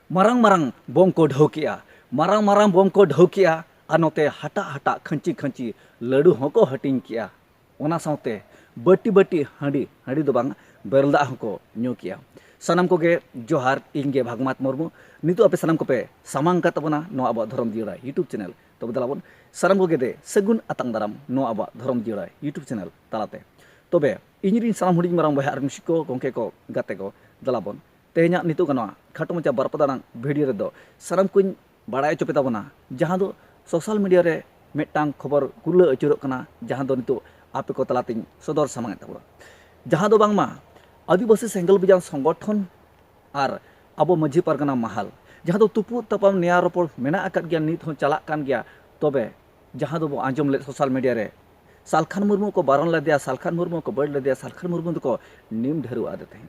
marang marang bom ko ढो किया marang marang bom को ढो किया और नोते हटा हटा खंची खंची लड्डू होको हटिंग किया ओना साउते बटी बटी हांडी हांडी दो बांग बेरलदा होको न्यू किया सनम को गे जोहार इंगे भागमात मुर्मू नितु अपे सनम को पे सामांग का तबना नो अब धर्म जियोड़ा यूट्यूब चैनल तो बदलाबन सनम को गे दे सगुन अतंग दाराम नो अब धर्म जियोड़ा यूट्यूब चैनल तालाते तबे इनिरिन साम हुडिंग मारांग बहा आरमिसिको गोंके को गाते को दलाबन तेहना नितु कनो खाटो मचा बरपदानांग वीडियो रे दो सनम कुन बाड़ाय चोपे ताबना जहां दो सोशल मीडिया रे मेटांग खबर कुला अचुरो कना जहां दो नितु आपे को तलातिन सदर सामांग ताबो जहां दो बांगमा आदिवासी सेंगल बिजान संगठन और अब माझी पारगाना महाल जहां दो तुपु तपाम नेया रोपड़ मेना आकाद गया नित हो चला कान गया तबे जहां दो आंजम ले सोशल मीडिया रे सालखान मुर्मू को बारन लदिया सालखान मुर्मू को बड़ लदिया सालखान मुर्मू को निम ढेरू आदे थे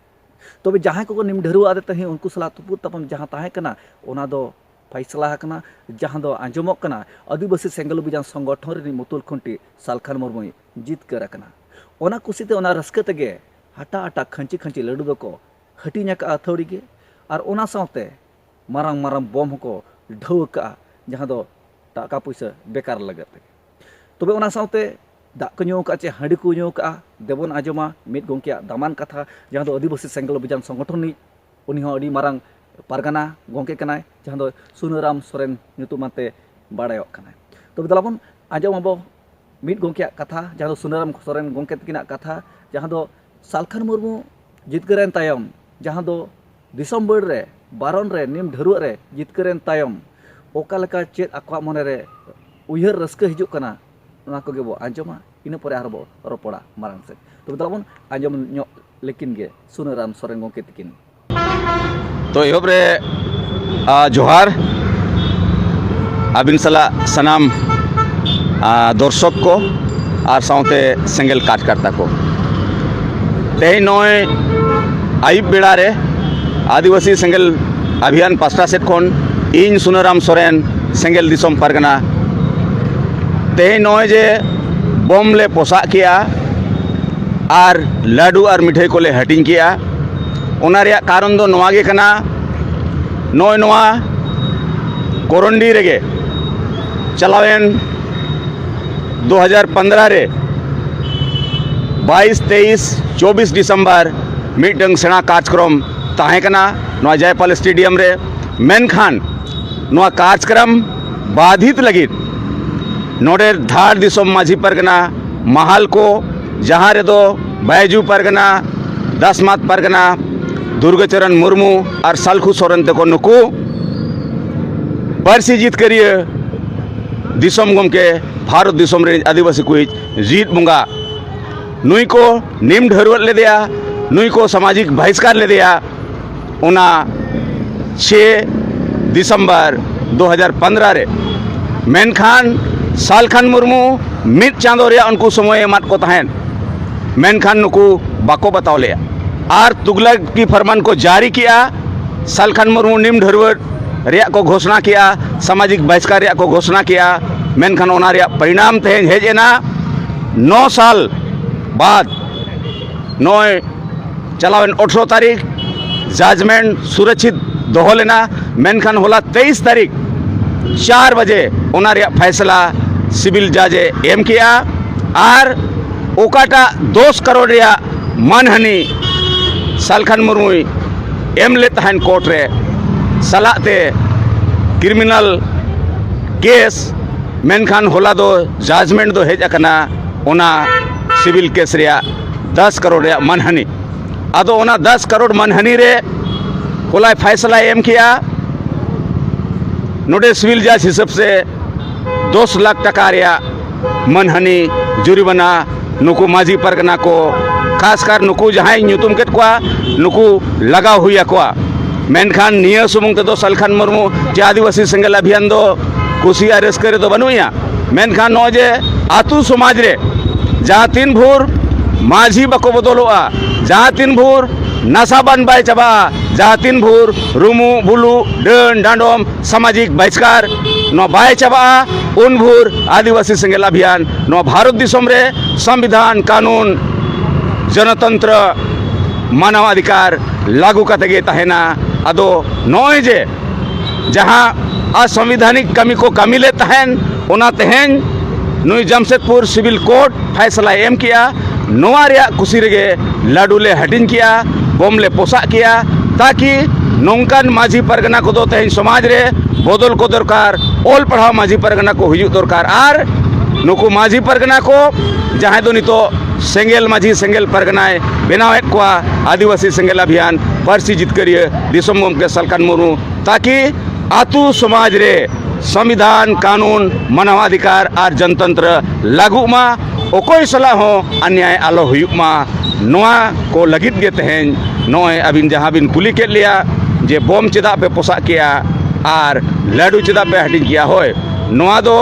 तबे जहां को निम ढेरू आदे थे उनको सला तुपु तपाम जहां ताहे कना ओना दो फैसला कना जहां दो आंजमक कना आदिवासी सेंगल बिजान संगठन रे मुतुल खुंटी सालखान मुर्मू जीत कर कना ओना कुसिते ओना रस्के तेगे हटा हटा खंची खंची लड्डू दो को हटिंग का अथौड़ी के और ओना साथे मारंग मारंग बम को ढो का जहां दो टाका पैसा बेकार लगते तबे ओना साथे दा को न्यू का चे हांडी को न्यू का देबन आजमा मिट गोंकिया दामान कथा जहां दो आदिवासी सेंगल बिजान संगठन नि उनी हो अडी मारंग पारगाना गोंके कनाय जहां दो सुनाराम सोरेन ᱧᱩᱛᱩᱢᱟᱱᱛᱮ बाड़ायोक कनाय तबे दलाबन आजम अब मिट गोंकिया कथा जहां दो सुनाराम सोरेन गोंके तकिना कथा जहां दो सालखान मुर्मू जितकरेन तायम जहां दो दिसंबर रे बारन रे निम ढेरुआ रे जितकरेन तायम ओका लेका चेत आकवा मने रे उयहर रस्क हिजुक कना ओना को गे बो आंजमा इन परे आरबो रोपड़ा मारंग से तो दलाबन आंजम ᱧᱚ लेकिन गे सुनाराम सोरेन गोंके तकिन तो एहब रे जोहार आबिन सला सनाम दर्शक को और साउते सेंगल कार्यकर्ता को तेई नय आयुब बेड़ा रे आदिवासी सेंगल अभियान पास्टा सेट खन इन सुनाराम सोरेन सेंगल दिसम पारगाना तेई नय जे बम ले पोसा किया और लाडू और मिठाई को ले हटिंग किया ओना रे कारण दो नवा गे कना नय नवा कोरंडी रेगे चलावेन 2015 रे 22, 23, 24 डिसेम्बर मिटंग सेना कार्यक्रम ताहे कना नवा जयपाल स्टेडियम रे मेनखान नवा कार्यक्रम बाधित लगित नोडे धार दिसम माझी परगना महाल को जहाँ रे दो बैजू परगना दसमात परगना दुर्गचरण मुर्मू और सालखु सोरेन तको नुकु पारसी जीत करिए दिसम गमके भारत दिसम रे आदिवासी को जीत बुंगा नुई को निम ढेरुआ ले दिया नुई को सामाजिक बहिष्कार ले दिया उना 6 दिसंबर 2015 रे मेनखान सालखान मुर्मू मिट चांदो रे उनको समय एमात को तहन मेनखान नुकु बाको बताओ ले और तुगलक की फरमान को जारी किया सालखान मुर्मू निम ढेरुआ रे को घोषणा किया सामाजिक बहिष्कार रे को घोषणा किया मेनखान ओना रे परिणाम तेहन हेजेना 9 साल बाद नय चलावेन 18 तारीख जजमेंट सुरक्षित दोहो लेना मेनखान होला 23 तारीख 4 बजे ओना रे फैसला सिविल जजे एम किया और ओकाटा 2 करोड़ रे मानहानि सालखान मुर्मू एम ले तहन कोर्ट रे सलाते क्रिमिनल केस मेनखान होला दो जजमेंट दो हेज अकना ओना सिविल केस रे 10 करोड़ रे मानहानि आदो ओना 10 करोड़ मानहानि रे होला फैसला एम किया नोडे सिविल जज हिसाब से 10 लाख टका रे मानहानि जुर्माना नुकु माझी परगना को खासकर नुकु जहां ᱧᱩᱛᱩᱢ केत कोआ नुकु लगाव हुई कोआ मेनखान निया सुमुंग ते दो सालखान मुर्मू जे आदिवासी सेंगल अभियान दो कुसिया रस्कर दो बनुया मेनखान नो जे आतु समाज रे जहां तीन भूर माझी बको बदलोआ जहां तीन भूर नासाबान बाय चाबा जहां तीन भूर रुमु बुलु डन डांडोम सामाजिक बहिष्कार नो बाय चाबा उन भूर आदिवासी सेंगल अभियान नो भारत दिसम रे संविधान कानून जनतंत्र मानवाधिकार लागू कते गे तहेना अदो नय जे जहाँ असंवैधानिक कमी को कमी ले तहन ओना तेहेन नुई जमशेदपुर सिविल कोर्ट फैसला एम किया नोआ रिया कुसी रेगे लाडू ले हटिन किया बम ले पोसा किया ताकि नौकान माझी परगना को तेहेन समाज रे बदल को दरकार ओल पढ़ाव माझी परगना को हुजू दरकार और नुकु माझी परगना को जहाँ दो नितो सेंगेल माझी सेंगेल परगनाय बनावेत कोआ आदिवासी सेंगेल अभियान पारसी जितकरिए दिसम गमके सालखान मुर्मू ताकि आतु समाज रे संविधान कानून मानवाधिकार और जनतंत्र लागू मा ओकोय सला हो अन्याय आलो हुयुक मा नोआ को लगित गे तेहेन नोय अबिन जहाँ बिन कुली के लिया जे बम चेदा पे पोसा किया और लाडू चेदा पे हटिन किया होय नोआ दो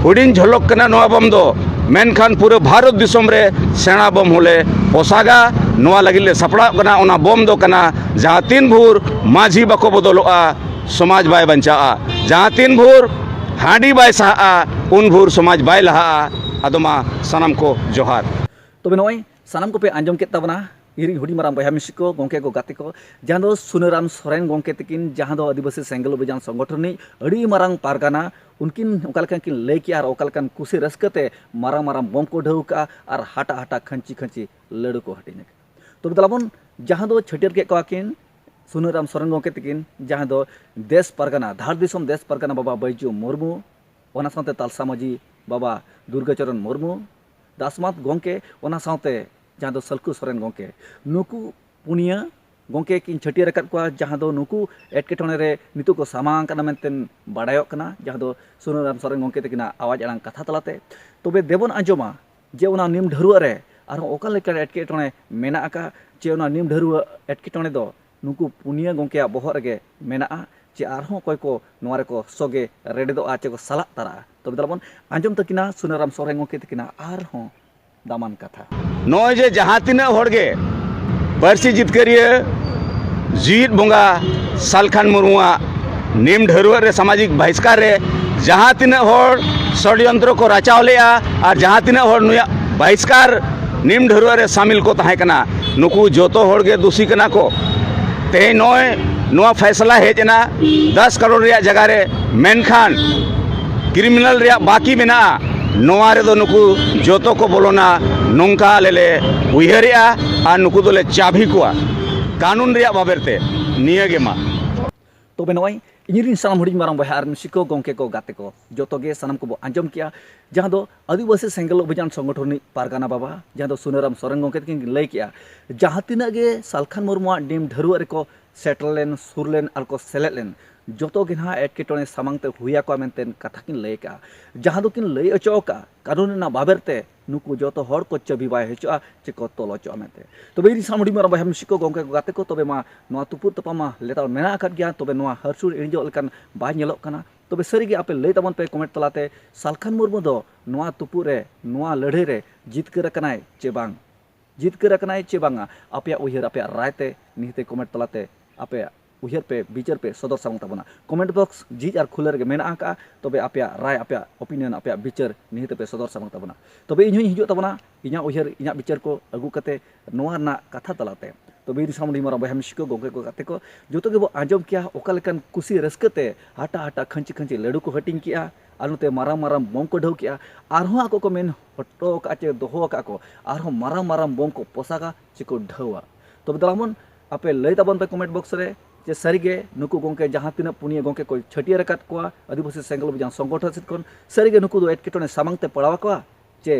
हुडिन झलक कना नोआ बम दो मेनखान पूरे भारत दिसम रे सेना बम होले पोसागा नोआ लगिले सपड़ा कना ओना बम दो कना जहाँ तीन भूर माझी बाको बदलोआ समाज बाय बंचा जहाँ तीन भूर हांडी बाय सहा उन भूर समाज बाय लहा अदमा सनम को जोहार तबे नोय सानाम को पे आंजम के तबना इरी हुडी माराम बया मिसी को गोंके को गाते को जहाँ दो सुनराम सोरेन गोंके तकिन जहाँ दो आदिवासी सेंगल अभियान संगठन अड़ी मारांग पारगाना उनकिन ओकालकान किन लय किया और ओकालकान कुसी रस्कते मारांग मारांग बम को ढौका और हाटा हाटा खंची खंची लड़ू को हटिने तो दलाबन जहाँ दो छटियर के कोकिन सुनराम सोरेन गोंके तकिन जहाँ दो देश परगना धार दिसम देश परगना बाबा बैजू मुर्मू ओना साथे तालसा माजी बाबा दुर्गाचरण मुर्मू दासमात गोंके ओना साथे जहाँ दो सलकू सोरेन गोंके नुकु पुनिया गोंके किन छटियर रकत को जहाँ दो नुकु एटकेटोने रे नितु को सामांग कना मेंतेन बाडायोक कना जहाँ दो सुनराम सोरेन गोंके तकिना आवाज आड़ांग कथा तलाते तबे देबन आंजमा जे ओना निम ढरुआ रे आरो ओका लेका एटकेटोने मेना आका जे ओना निम ढरुआ एटकेटोने दो नुकु पुनिया गोंके बोहर गे मेना चे आरहों कोय को नोआ रे को सोगे रेडे दो आचे को सलाक तारा तबे दलाबन आंजम तकिना सुनराम सोरेन गोंके तकिना आरहों दामान कथा नोय जे जहाँ तीना होड़गे पारसी जितकरिए जीत बोंगा सालखान मुर्मुआ निम ढरुआ रे सामाजिक बहिष्कार रे जहाँ तीना होड़ षड्यंत्र को रचाव लेया और जहाँ तीना होड़ नुया बहिष्कार निम ढरुआ रे शामिल को तहां कना नुकु जोतो होड़गे दोषी कना को ते नोय नोआ फैसला हेजना 10 करोड़ रिया जगह रे मेनखान क्रिमिनल रिया बाकी मेना नोआ रे दो नुकु जोतो को बोलोना नोंका लेले उयहरिया और नुकु दोले चाभी को कानून रिया बाबेरते नियगे मा तबे नोय इनिरिन सानाम हुडिंग मारांग बहा आर मिसिको गोंके को गाते को जोतोगे सानाम को आंजम किया जहाँ दो आदिवासी सेंगल अभियान संगठन पारगाना बाबा जहाँ दो सुनराम सोरेन गोंके तकिन लय किया जहाँ तीना गे सालखान मुर्मुआ निम ढरुआ रे को सेटलेन सुरलेन और को सेलेलेन जोतो गिना एटकेटोने सामांगते हुया को मेंतेन कथा किन लय का जहाँ दो किन लय अचोका कानून ना बाबेरते नुकु जोतो हड़ को चबी बाय हेचोआ चेको तोलो चो मेंते तबे इरी सामडी मारा बाय मिसिको गोंके को गाते को तबे मा नोआ तुपुर तपा मा लेताल मेना आकाद गया तबे नोआ हरसुर इणजो लेकान बाय नेलोक कना तबे सरीगे आपे लय ताबन पे कमेंट तलाते सालखान मुर्मू दो नोआ तुपुर रे नोआ लड़ाई रे जितकर कनाय चे बांग जितकर कनाय चे बांगा आपया उयहर आपया रायते निहते कमेंट तलाते आपया उयहर पे विचार पे सदर सामंग तबना कमेंट बॉक्स झीज और खुलर के मेना आका तबे आपया राय आपया ओपिनियन आपया विचार निहते पे सदर सामंग तबना तबे इन्हों हिजु तबना इना उयहर इना विचार को अगु कते नोआ ना कथा तलाते तबे इरी सामडी मारा बहा मिसिको गोंके को गाते को जोतो के बो आंजम किया ओका लेकान कुसी रस्कते हाटा हाटा खंची खंची लड़ू को हटिंग किया आलुते मारा मारा बम को ढौ किया आरहों आको को मेन हटो का चे दोहो का को आरहों मारा मारा बम को पोसागा चिको ढौआ तबे दलामन आपे लय ताबन पे कमेंट बॉक्स रे जे सरीगे नुकु गोंके जहाँ तीना पुनिया गोंके को छटियर रकात को आदिवासी सेंगल अभियान संगठन सित कोन सरीगे नुकु दो एटकेटोने सामांगते पड़ावा को चे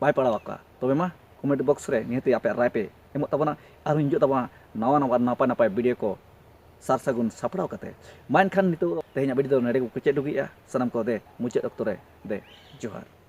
बाय पड़ावा को तबे मा कमेंट बॉक्स रे निहते आपे राय पे एमो तबना आरो हिजो तबा नवा नवा नापा नापाय वीडियो को सार सगुन सापड़ाव कते मान खान नितो तेहना वीडियो नेडे को केचे दुगिया सनम को दे मुचाद अक्तो रे दे जोहार।